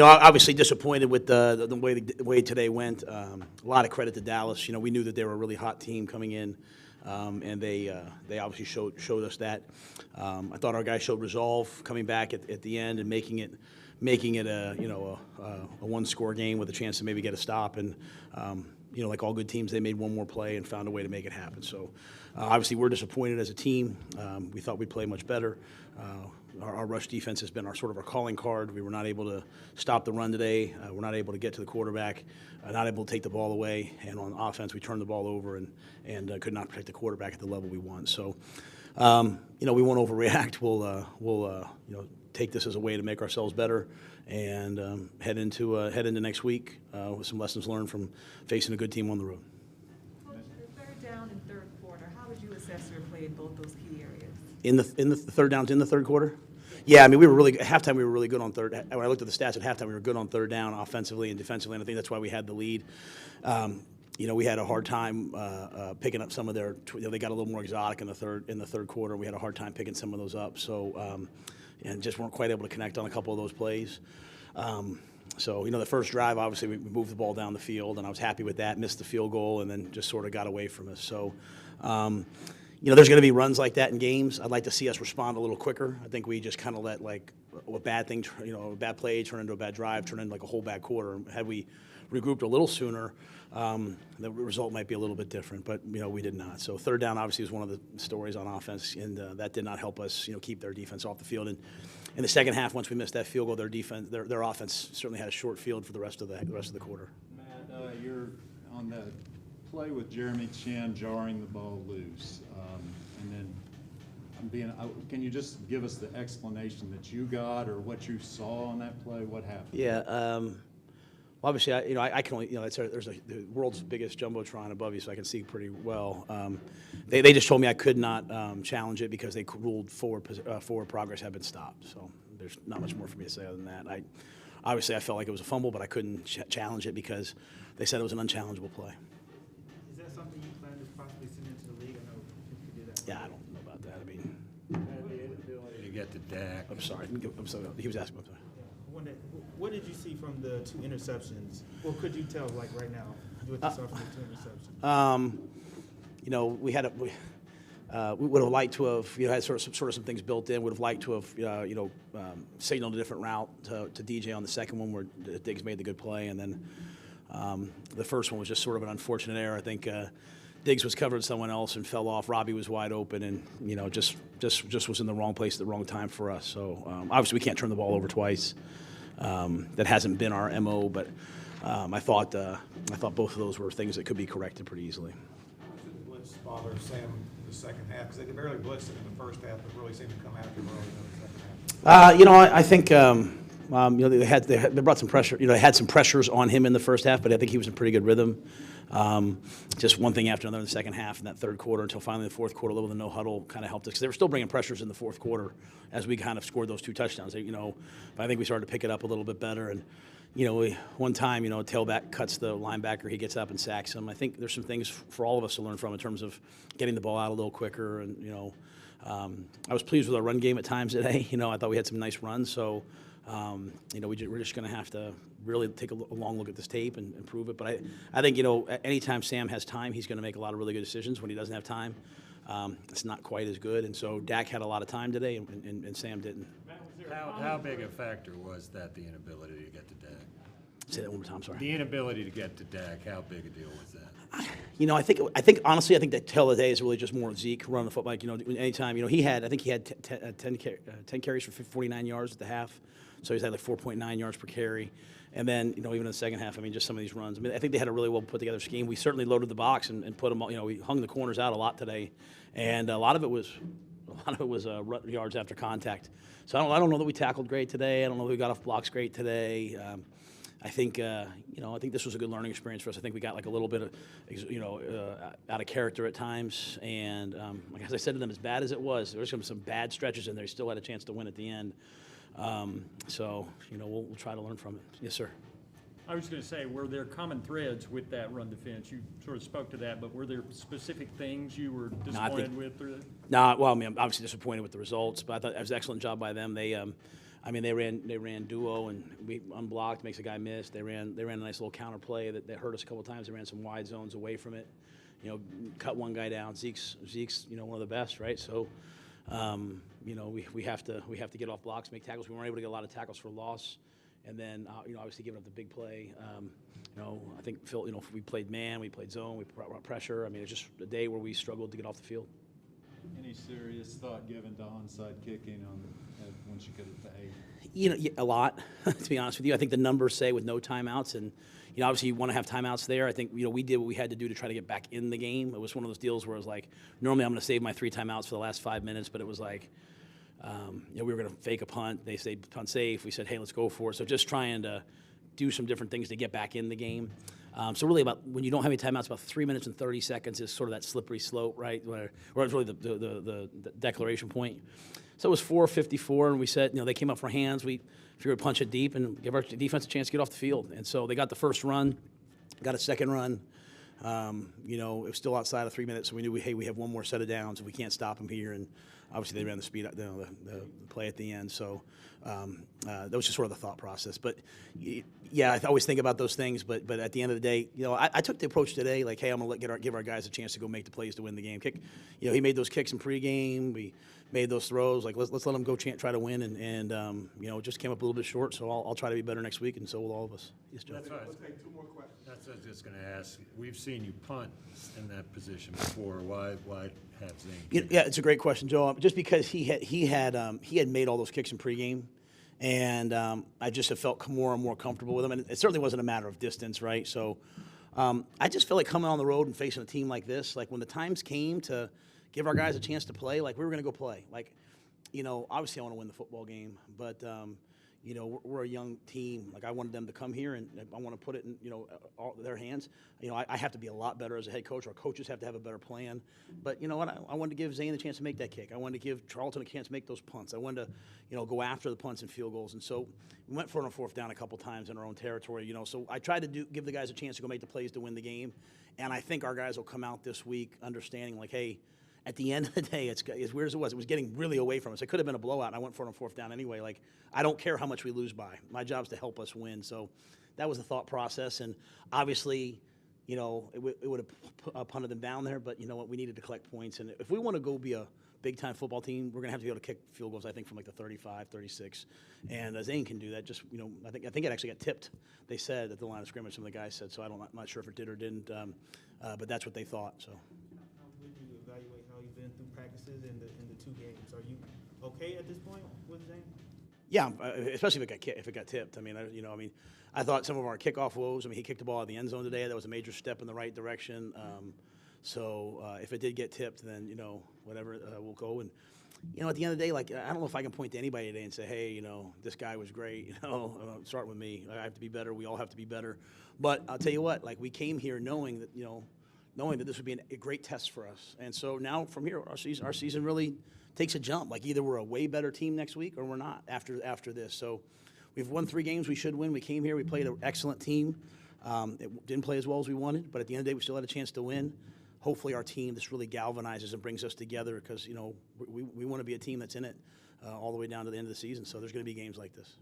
Obviously disappointed with the way today went. A lot of credit to Dallas. We knew that they were a really hot team coming in, and they obviously showed us that. I thought our guys showed resolve coming back at the end and making it a one-score game with a chance to maybe get a stop. And like all good teams, they made one more play and found a way to make it happen. So obviously we're disappointed as a team. We thought we'd play much better. Our rush defense has been our calling card. We were not able to stop the run today. We're not able to get to the quarterback, not able to take the ball away. And on offense, we turned the ball over and could not protect the quarterback at the level we want. So, we won't overreact. We'll take this as a way to make ourselves better and head into next week with some lessons learned from facing a good team on the road. Coach, the third down and third quarter, how would you assess your play in both those key areas? In the third downs in the third quarter? Yeah, I mean, we were really, at halftime, we were really good on third. When I looked at the stats at halftime, we were good on third down offensively and defensively, and I think that's why we had the lead. We had a hard time picking up some of their, they got a little more exotic in the third quarter. We had a hard time picking some of those up, so, and just weren't quite able to connect on a couple of those plays. The first drive, obviously, we moved the ball down the field, and I was happy with that, missed the field goal, and then just sort of got away from us. So, there's going to be runs like that in games. I'd like to see us respond a little quicker. I think we just kind of let a bad thing, a bad play turn into a bad drive, turn into a whole bad quarter. Had we regrouped a little sooner, the result might be a little bit different, but we did not. So third down obviously was one of the stories on offense, and that did not help us keep their defense off the field. And in the second half, once we missed that field goal, their offense certainly had a short field for the rest of the quarter. Matt, you're on the play with Jeremy Chin jarring the ball loose, and then can you just give us the explanation that you got or what you saw on that play? What happened? Yeah. Obviously, I can only, there's the world's biggest jumbotron above you, so I can see pretty well. They just told me I could not challenge it because they ruled forward progress had been stopped. So there's not much more for me to say other than that. Obviously, I felt like it was a fumble, but I couldn't challenge it because they said it was an unchallengeable play. Is that something you plan to possibly send into the league? I know you could do that. Yeah, I don't know about that. I mean, The inability to get to Dak. I'm sorry. He was asking. I'm sorry. What did you see from the two interceptions? Or could you tell, right now, what you saw from the two interceptions? We would have liked to have, had sort of some things built in. Would have liked to have, signaled a different route to DJ on the second one where Diggs made the good play, and then the first one was just sort of an unfortunate error. I think Diggs was covering someone else and fell off. Robbie was wide open, and just was in the wrong place at the wrong time for us. So obviously we can't turn the ball over twice. That hasn't been our MO, but I thought both of those were things that could be corrected pretty easily. Did blitz bother Sam in the second half? Because they barely blitzed him in the first half, but really seemed to come after him early in the second half. I think they brought some pressure. They had some pressures on him in the first half, but I think he was in pretty good rhythm. Just one thing after another in the second half in that third quarter until finally the fourth quarter, a little bit of no huddle kind of helped us because they were still bringing pressures in the fourth quarter as we kind of scored those two touchdowns. But I think we started to pick it up a little bit better. And one time, a tailback cuts the linebacker, he gets up and sacks him. I think there's some things for all of us to learn from in terms of getting the ball out a little quicker. And I was pleased with our run game at times today. I thought we had some nice runs. So. We're just going to have to really take a long look at this tape and improve it. But I think, anytime Sam has time, he's going to make a lot of really good decisions. When he doesn't have time, it's not quite as good. And so Dak had a lot of time today, and Sam didn't. How big a factor was that, the inability to get to Dak? Say that one more time, sorry. The inability to get to Dak, how big a deal was that? I think honestly, the tell of the day is really just more Zeke running the football. Anytime, he had 10 carries for 49 yards at the half. So he's had 4.9 yards per carry. And then, even in the second half, just some of these runs. I think they had a really well put together scheme. We certainly loaded the box and put them, we hung the corners out a lot today. And a lot of it was yards after contact. So I don't know that we tackled great today. I don't know that we got off blocks great today. I think this was a good learning experience for us. I think we got a little bit of, out of character at times. And as I said to them, as bad as it was, there was some bad stretches in there. Still had a chance to win at the end. We'll try to learn from it. Yes, sir. I was going to say, were there common threads with that run defense? You sort of spoke to that, but were there specific things you were disappointed with? I'm obviously disappointed with the results, but I thought it was an excellent job by them. They, I mean, they ran duo and we unblocked, makes a guy miss. They ran a nice little counter play that hurt us a couple times. They ran some wide zones away from it. You know, cut one guy down. Zeke's one of the best, right? So, we have to get off blocks, make tackles. We weren't able to get a lot of tackles for loss, and then obviously giving up the big play. I think Phil. We played man, we played zone, we brought pressure. I mean, it's just a day where we struggled to get off the field. Any serious thought given to onside kicking once you get it to 8? A lot, to be honest with you. I think the numbers say with no timeouts, and obviously you want to have timeouts there. I think we did what we had to do to try to get back in the game. It was one of those deals where it was like, normally I'm going to save my 3 timeouts for the last 5 minutes, but it was like, we were going to fake a punt. They said punt safe. We said, hey, let's go for it. So just trying to do some different things to get back in the game. So really, about when you don't have any timeouts, about 3 minutes and 30 seconds is sort of that slippery slope, right? Where it's really the declaration point. So it was 4:54, and we said, they came up for hands. We figured punch it deep and give our defense a chance to get off the field. And so they got the first run, got a second run. It was still outside of 3 minutes, so we knew we have one more set of downs, and we can't stop them here. And obviously they ran the speed, the play at the end. So that was just sort of the thought process. But yeah, I always think about those things. But at the end of the day, I took the approach today, like, hey, I'm gonna give our guys a chance to go make the plays to win the game. He made those kicks in pregame. We made those throws. Like, let's let them go try to win. And it just came up a little bit short. So I'll try to be better next week, and so will all of us. Yes, Joe. That's We'll take 2 more questions. That's what I was just going to ask. We've seen you punt in that position before. Why have Zane? Yeah, it's a great question, Joe. Just because he had made all those kicks in pregame, and I just have felt more and more comfortable with him. And it certainly wasn't a matter of distance, right? So I just feel like coming on the road and facing a team like this, like when the times came to give our guys a chance to play, like we were going to go play. Like, obviously I want to win the football game, but we're a young team. Like, I wanted them to come here, and I want to put it in, all their hands. I have to be a lot better as a head coach. Our coaches have to have a better plan. But you know what? I wanted to give Zane a chance to make that kick. I wanted to give Charlton a chance to make those punts. I wanted to, go after the punts and field goals. And so we went for it on 4th down a couple times in our own territory. So I tried to give the guys a chance to go make the plays to win the game. And I think our guys will come out this week understanding, like, hey, at the end of the day, it's as weird as it was getting really away from us. It could have been a blowout, and I went for it on 4th down anyway. Like, I don't care how much we lose by. My job is to help us win. So that was the thought process. And obviously, it would have punted them down there, but you know what? We needed to collect points. And if we want to go be a big-time football team, we're going to have to be able to kick field goals, I think, from like the 35, 36. And Zane can do that. Just, I think it actually got tipped, they said, at the line of scrimmage, some of the guys said. So I'm not sure if it did or didn't, but that's what they thought. So. How would you evaluate how you've been through practices in the 2 games? Are you okay at this point with Zane? Yeah, especially if it got tipped. I mean, I thought some of our kickoff woes. I mean, he kicked the ball out of the end zone today. That was a major step in the right direction. So if it did get tipped, then whatever, we'll go. And at the end of the day, like, I don't know if I can point to anybody today and say, hey, this guy was great. Start with me. I have to be better. We all have to be better. But I'll tell you what, like, we came here knowing that this would be a great test for us. And so now from here, our season really takes a jump. Like, either we're a way better team next week or we're not after this. So we've won 3 games we should win. We came here. We played an excellent team. It didn't play as well as we wanted, but at the end of the day, we still had a chance to win. Hopefully our team, this really galvanizes and brings us together because, we want to be a team that's in it all the way down to the end of the season. So there's going to be games like this.